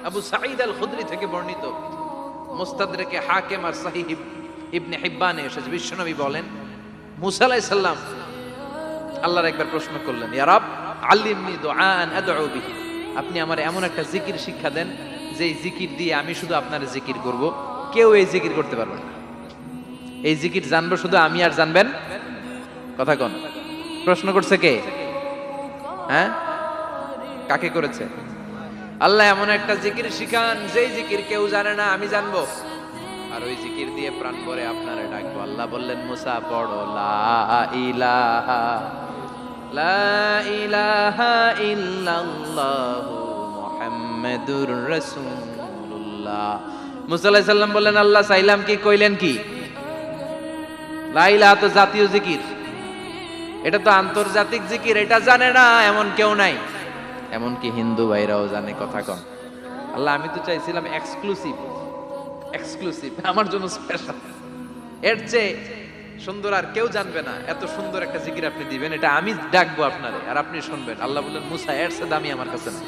আবু সাঈদ আল খুদরি থেকে বর্ণিত, মুস্তাদরাকে হাকিম আর সহিহ ইবনে হিব্বানে এসেছে, বিশ্বনবী বলেন মুসা আলাইহিস সালাম আল্লাহর একবার প্রশ্ন করলেন, ইয়া রব আল্লিমনি দুআআন আদউ বিহি, আপনি আমার এমন একটা জিকির শিক্ষা দেন যে জিকির দিয়ে আমি শুধু আপনার জিকির করব, কেউ এই জিকির করতে পারবে না। এই জিকির জানবো শুধু আমি, আর জানবেন কথা কোন? প্রশ্ন করছে কে? হ্যাঁ, কাকে করেছে? আল্লাহ এমন একটা জিকির শিখান যেই জিকির কেউ জানে না, আমি জানবো, আর ওই জিকির দিয়ে প্রাণ ভরে আপনারে ডাকবো। আল্লাহ বললেন মুসা পড়ো লা ইলাহা লা ইলাহা ইল্লাল্লাহু মুহাম্মাদুর রাসূলুল্লাহ। মুসা আলাইহিস সালাম বললেন আল্লাহ চাইলাম কি, কইলেন কি? লা ইলাহা তো জাতীয় জিকির, এটা তো আন্তর্জাতিক জিকির, এটা জানে না এমন কেউ নাই, এমনকি হিন্দু ভাইরাও জানে কথা কন। আল্লাহ আমি তো চাইছিলাম এক্সক্লুসিভ, আমার জন্য স্পেশাল, এর চেয়ে সুন্দর আর কেউ জানবে না, এত সুন্দর একটা জিকির আপনি দিবেন, এটা আমি ডাকবো আপনারে আর আপনি শুনবেন। আল্লাহ বললেন মুসা এর চেয়ে দামি আমার কাছে না।